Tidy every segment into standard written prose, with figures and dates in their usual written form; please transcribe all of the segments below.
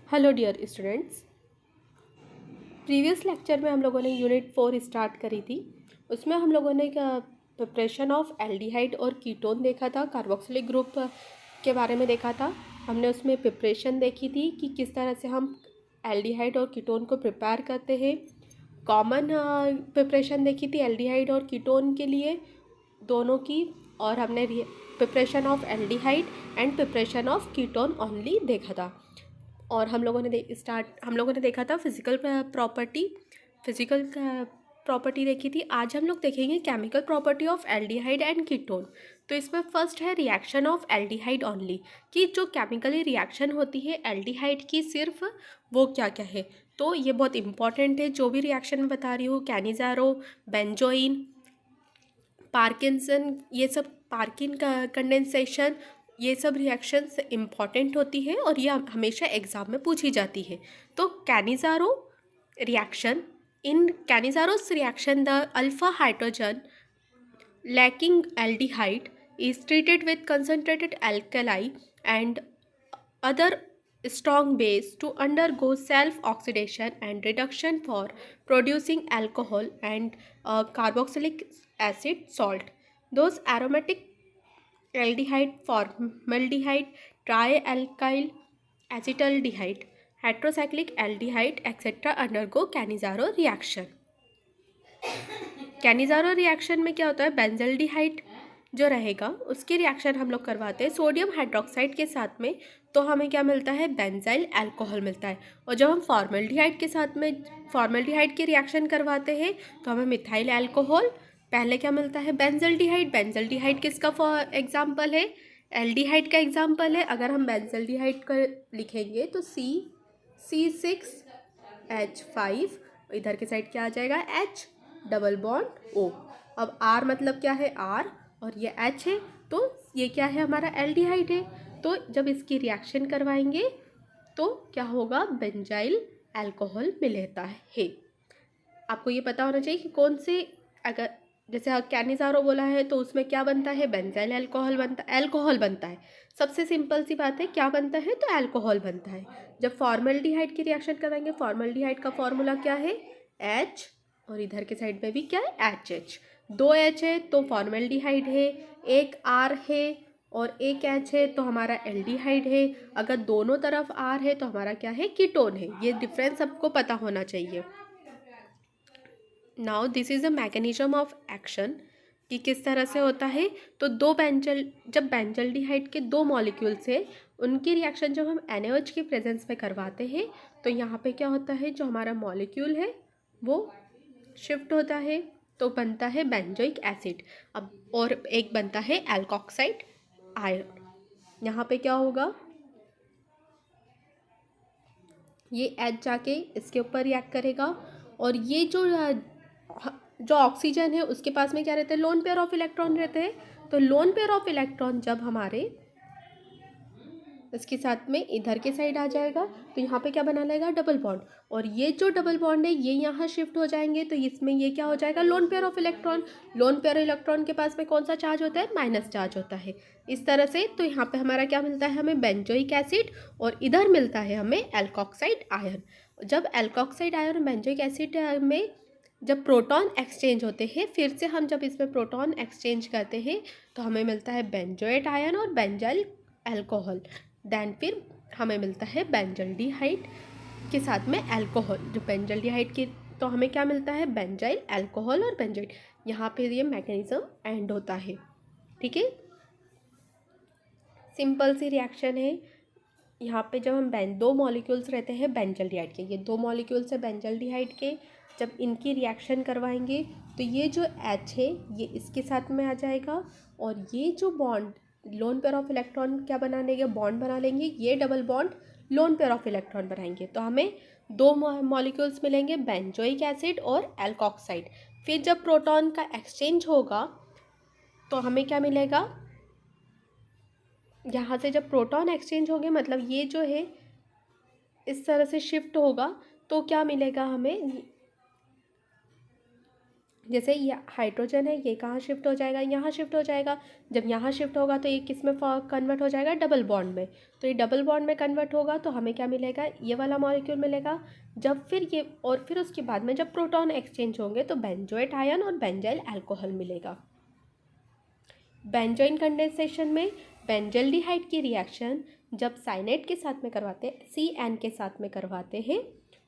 Hello dear students. Previous lecture में हम लोगों ने यूनिट 4 स्टार्ट करी थी। उसमें हम लोगों ने प्रिपरेशन ऑफ एल्डिहाइड और कीटोन देखा था, कार्बोक्सिलिक ग्रुप के बारे में देखा था। हमने उसमें प्रिपरेशन देखी थी कि किस तरह से हम एल्डिहाइड और कीटोन को प्रिपेयर करते हैं। कॉमन प्रिपरेशन देखी थी एल्डिहाइड और कीटोन के लिए दोनों की, और हमने preparation of aldehyde and preparation of ketone only देखा था। और हम लोगों ने देखा था फिजिकल प्रॉपर्टी देखी थी। आज हम लोग देखेंगे chemical property of aldehyde and ketone. तो इसमें फर्स्ट है रिएक्शन ऑफ एल्डिहाइड ओनली, कि जो केमिकली रिएक्शन होती है एल्डिहाइड की सिर्फ, वो क्या क्या है। तो ये बहुत इंपॉर्टेंट है। जो भी रिएक्शन मैं बता रही हूँ, कैनिज़ारो, बेंजोइन, पार्किंसन, ये सब पार्किन का कंडेंसेशन, ये सब रिएक्शंस इम्पॉर्टेंट होती है और ये हमेशा एग्जाम में पूछी जाती है। तो Cannizzaro reaction, in Cannizzaro's reaction the alpha hydrogen lacking aldehyde is treated with concentrated alkali and other strong base to undergo self oxidation and reduction for producing alcohol and carboxylic acid salt. Those aromatic aldehyde, formaldehyde, trialkyl acetaldehyde, heterocyclic aldehyde etc. undergo Cannizzaro reaction. Cannizzaro reaction में क्या होता है, benzaldehyde जो रहेगा उसकी reaction हम लोग करवाते हैं सोडियम हाइड्रोक्साइड के साथ में, तो हमें क्या मिलता है, बेंजाइल अल्कोहल मिलता है। और जब हम फॉर्मल्डिहाइड के साथ में फॉर्मल्डिहाइड की रिएक्शन करवाते हैं तो हमें मिथाइल अल्कोहल, पहले क्या मिलता है, बेंजल्डिहाइड। बेंजल्डिहाइड किसका एग्जाम्पल है, एल्डिहाइड का एग्जाम्पल है। अगर हम बेंजल्डिहाइड का लिखेंगे तो C6H5, इधर के साइड क्या आ जाएगा, H डबल बॉन्ड O। अब R मतलब क्या है, R, और ये H है, तो ये क्या है, हमारा एल्डिहाइड है। तो जब इसकी रिएक्शन करवाएंगे तो क्या होगा, बेंजाइल अल्कोहल मिलता है। आपको ये पता होना चाहिए कि कौन से, अगर जैसे कैनिज़ारो बोला है तो उसमें क्या बनता है, बेंजाइल अल्कोहल बनता है। सबसे सिंपल सी बात है, क्या बनता है, तो अल्कोहल बनता है। जब फॉर्मल्डिहाइड की रिएक्शन कराएंगे, फॉर्मल्डिहाइड का फॉर्मूला क्या है, H, और इधर के साइड में भी क्या है, HH। 2 H है तो फॉर्मल्डिहाइड है, एक R है और एक H है तो हमारा एल्डिहाइड है। अगर दोनों तरफ R है तो हमारा क्या है, कीटोन है। ये डिफरेंस सबको पता होना चाहिए। Now this is a mechanism of action, कि किस तरह से होता है। तो जब बेंजल्डिहाइड के 2 मॉलिक्यूल्स है, उनकी रिएक्शन जब हम NaOH की प्रेजेंस में करवाते हैं तो यहाँ पे क्या होता है, जो हमारा मॉलिक्यूल है वो शिफ्ट होता है, तो बनता है बेंजोइक एसिड। अब और एक बनता है एल्कोक्साइड आयन। यहाँ पे क्या होगा, ये H जाके इसके ऊपर रिएक्ट करेगा, और ये जो ऑक्सीजन है उसके पास में क्या रहते हैं, लोन पेयर ऑफ इलेक्ट्रॉन रहते हैं। तो लोन पेयर ऑफ इलेक्ट्रॉन जब हमारे इसके साथ में इधर के साइड आ जाएगा तो यहाँ पे क्या बना लेगा, डबल बॉन्ड, और ये जो डबल बॉन्ड है ये यहाँ शिफ्ट हो जाएंगे, तो इसमें ये क्या हो जाएगा, lone pair of electron. Lone pair electron के पास में कौन सा चार्ज होता है, माइनस चार्ज होता है, इस तरह से। तो यहाँ पे हमारा क्या मिलता है, हमें बेंजोइक एसिड, और इधर मिलता है हमें एल्कोक्साइड आयन। जब एल्कोक्साइड आयन और बेंजोइक एसिड में जब प्रोटॉन एक्सचेंज होते हैं, फिर से हम जब इसमें प्रोटॉन एक्सचेंज करते हैं तो हमें मिलता है बेंजोएट आयन और बेंजाइल अल्कोहल। देन फिर हमें मिलता है बेंजल्डिहाइड के साथ में अल्कोहल। जो बेंजल्डिहाइड की, तो हमें क्या मिलता है, बेंजाइल अल्कोहल और बेंजोइट। यहाँ पे ये मैकेनिज्म एंड होता है। ठीक है, सिंपल सी रिएक्शन है। यहाँ पे जब हम 2 मॉलिक्यूल्स रहते हैं बेंजल्डिहाइड के, ये 2 मॉलिक्यूल्स है बेंजल्डिहाइड के, जब इनकी रिएक्शन करवाएंगे तो ये जो H है ये इसके साथ में आ जाएगा, और ये जो bond lone pair of electron क्या बना लेंगे, बॉन्ड बना लेंगे, ये double bond lone pair of electron बनाएंगे, तो हमें 2 मॉलिक्यूल्स मिलेंगे, बेंजोइक एसिड और एल्कोक्साइड। फिर जब प्रोटॉन का एक्सचेंज होगा तो हमें क्या मिलेगा, यहाँ से जब प्रोटॉन एक्सचेंज होंगे, मतलब ये जो है इस तरह से शिफ्ट होगा, तो क्या मिलेगा हमें, जैसे ये हाइड्रोजन है, ये कहाँ शिफ्ट हो जाएगा, यहाँ शिफ्ट हो जाएगा। जब यहाँ शिफ्ट होगा तो ये किस में कन्वर्ट हो जाएगा, डबल बॉन्ड में। तो ये डबल बॉन्ड में कन्वर्ट होगा तो हमें क्या मिलेगा, ये वाला मॉलिक्यूल मिलेगा। जब फिर ये और फिर उसके बाद में जब प्रोटॉन एक्सचेंज होंगे तो बेंजोएट आयन और बेंजाइल अल्कोहल मिलेगा। बेंजोइन कंडेंसेशन में बेंजल्डिहाइड की रिएक्शन जब साइनेट के साथ में करवाते हैं, CN के साथ में करवाते हैं,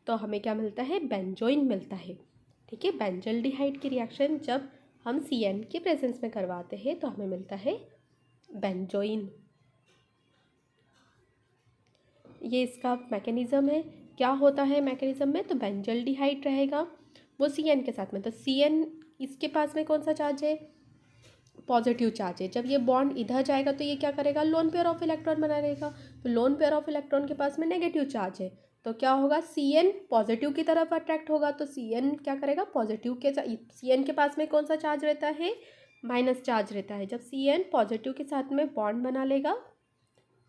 तो हमें क्या मिलता है, बेंजोइन मिलता है। ठीक है, बेंजल्डिहाइड की रिएक्शन जब हम CN के प्रेजेंस में करवाते हैं तो हमें मिलता है बेंजोइन। ये इसका मैकेनिज़्म है। क्या होता है मैकेनिज़्म में, तो बेंजल्डिहाइड रहेगा वो CN के साथ में, तो CN इसके पास में कौन सा चार्ज है, पॉजिटिव चार्ज है। जब ये बॉन्ड इधर जाएगा तो ये क्या करेगा, लोन पेयर ऑफ इलेक्ट्रॉन बना रहेगा। तो लोन पेयर ऑफ इलेक्ट्रॉन के पास में नेगेटिव चार्ज है, तो क्या होगा, CN पॉजिटिव की तरफ अट्रैक्ट होगा। तो CN क्या करेगा, पॉजिटिव के CN के पास में कौन सा चार्ज रहता है, माइनस चार्ज रहता है। जब CN पॉजिटिव के साथ में बॉन्ड बना लेगा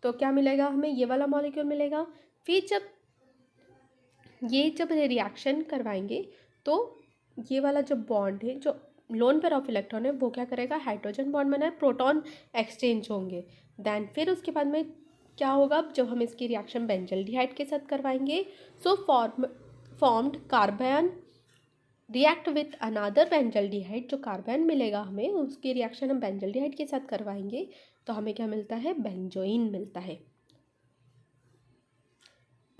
तो क्या मिलेगा हमें, ये वाला मॉलिक्यूल मिलेगा। फिर जब रिएक्शन करवाएंगे तो ये वाला जो बॉन्ड है, जो लोन पेयर ऑफ इलेक्ट्रॉन है, वो क्या करेगा, हाइड्रोजन बॉन्ड बनाए, प्रोटॉन एक्सचेंज होंगे। देन फिर उसके बाद में क्या होगा, जब हम इसकी रिएक्शन बेंजल्डिहाइड के साथ करवाएंगे, so formed carbon react with another benzaldehyde, जो कार्बन मिलेगा हमें उसकी रिएक्शन हम बेंजल्डिहाइड के साथ करवाएंगे तो हमें क्या मिलता है, बेंजोइन मिलता है।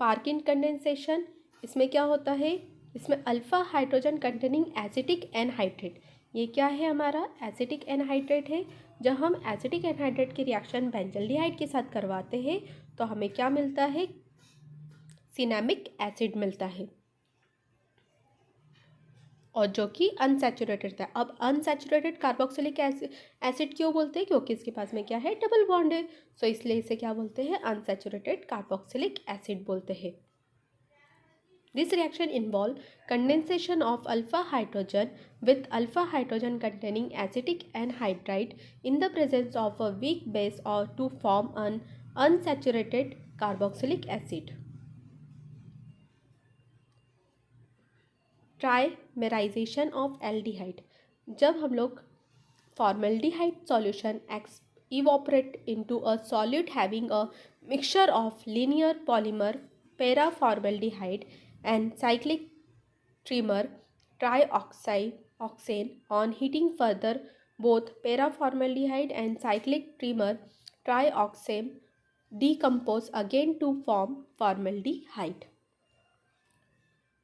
पार्किन कंडेंसेशन, इसमें क्या होता है, इसमें alpha hydrogen containing acetic anhydride, ये क्या है हमारा, एसिटिक एनहाइड्रेट है। जब हम एसिटिक एनहाइड्रेट की रिएक्शन बेंजल्डिहाइड के साथ करवाते हैं तो हमें क्या मिलता है, सिनेमिक एसिड मिलता है, और जो कि अनसैचुरेटेड था। अब अनसैचुरेटेड कार्बोक्सिलिक एसिड क्यों बोलते हैं, क्योंकि इसके पास में क्या है, डबल बॉन्ड है। सो इसलिए इसे क्या बोलते हैं, अनसैचुरेटेड कार्बोक्सिलिक एसिड बोलते हैं। This reaction involve condensation of alpha hydrogen with alpha hydrogen containing acetic anhydride in the presence of a weak base or to form an unsaturated carboxylic acid. Trimerization of aldehyde, जब हम लोग formaldehyde solution evaporate into a solute having a mixture of linear polymer paraformaldehyde and cyclic trimer trioxane on heating further, both paraformaldehyde and cyclic trimer trioxane decompose again to form formaldehyde.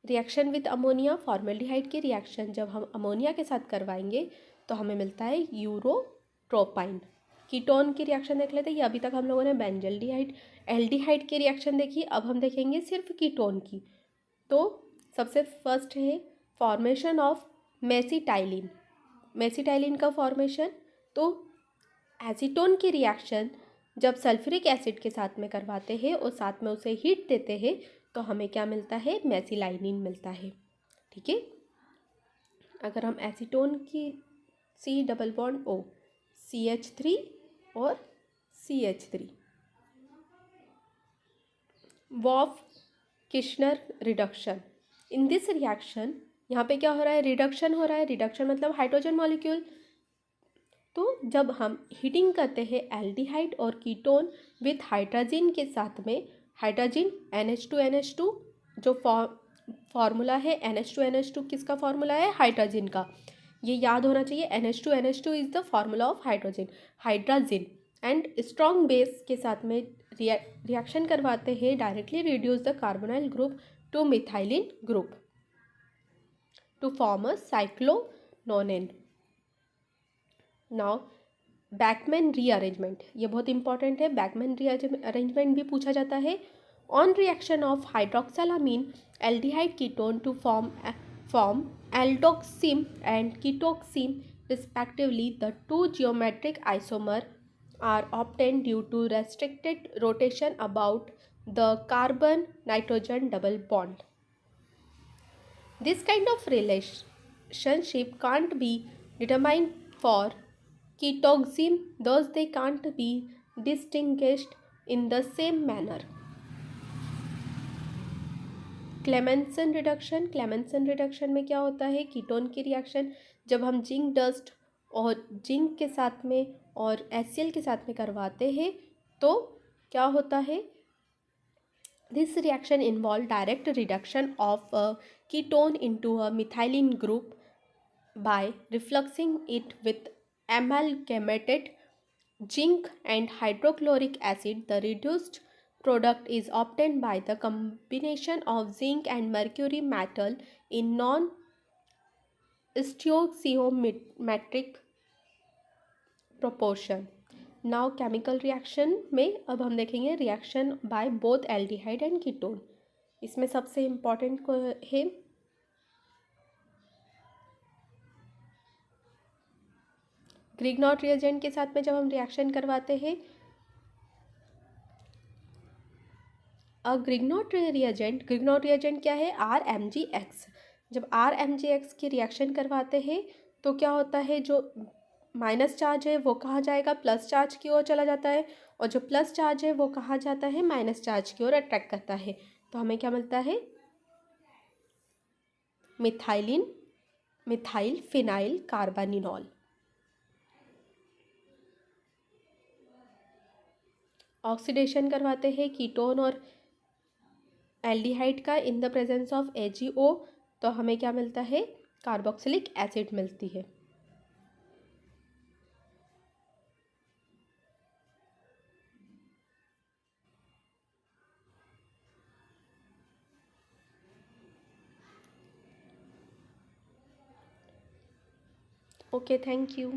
Reaction with ammonia, formaldehyde की reaction जब हम ammonia के साथ करवाएंगे तो हमें मिलता है यूरोट्रोपाइन। कीटोन की रिएक्शन देख लेते हैं। ये अभी तक हम लोगों ने बेंजल्डिहाइड एल्डिहाइड की रिएक्शन देखी, अब हम देखेंगे सिर्फ कीटोन की। तो सबसे फर्स्ट है फॉर्मेशन ऑफ मेसिटाइलिन। मेसिटाइलिन का फॉर्मेशन, तो एसीटोन की रिएक्शन जब सल्फ्यूरिक एसिड के साथ में करवाते हैं और साथ में उसे हीट देते हैं तो हमें क्या मिलता है, मेसिलाइनिन मिलता है। ठीक है, अगर हम एसीटोन की C double bond O CH3 और CH3, Wolff Kishner reduction, in this reaction यहाँ पे क्या हो रहा है, रिडक्शन हो रहा है। रिडक्शन मतलब हाइड्रोजन मॉलिक्यूल। तो जब हम हीटिंग करते हैं एल्डिहाइड और कीटोन विथ हाइड्रोजन के साथ में, हाइड्रोजन NH2NH2, जो फॉर्मूला है NH2NH2 किसका फॉर्मूला है, हाइड्रोजन का। ये याद होना चाहिए, NH2NH2 is the formula of hydrogen and strong base के साथ में रिएक्शन करवाते हैं, directly reduce the carbonyl group to methylene group to form a cyclononane. Now Beckmann rearrangement, ये बहुत इंपॉर्टेंट है। बैकमैन रीअरेंजमेंट भी पूछा जाता है। On reaction of hydroxylamine aldehyde ketone to form aldoxime and ketoxime respectively, the two geometric isomer are obtained due to restricted rotation about the carbon nitrogen double bond. This kind of relationship can't be determined for ketoxim, thus they can't be distinguished in the same manner. Clemmensen reduction में क्या होता है, ketone की reaction जब हम zinc dust और zinc के साथ में और HCl के साथ में करवाते हैं तो क्या होता है, this reaction involve direct reduction of a ketone into a methylene group by refluxing it with amalgamated zinc and hydrochloric acid. The reduced product is obtained by the combination of zinc and mercury metal in non-stoichiometric proportion. Now chemical reaction में अब हम देखेंगे reaction by both aldehyde and ketone. इसमें सबसे important है ग्रिग्नॉट reagent के साथ में जब हम रिएक्शन करवाते हैं, ग्रिग्नॉट रिएजेंट क्या है, RMgX. जब RMgX की रिएक्शन करवाते हैं तो क्या होता है, जो माइनस चार्ज है वो कहाँ जाएगा, प्लस चार्ज की ओर चला जाता है, और जो प्लस चार्ज है वो कहाँ जाता है, माइनस चार्ज की ओर अट्रैक्ट करता है. तो हमें क्या मिलता है, मिथाइल फिनाइल कार्बानिनॉल. ऑक्सीडेशन करवाते हैं कीटोन और एल्डिहाइड का in the presence of AgO, तो हमें क्या मिलता है, कार्बोक्सिलिक एसिड मिलती है. Okay, thank you.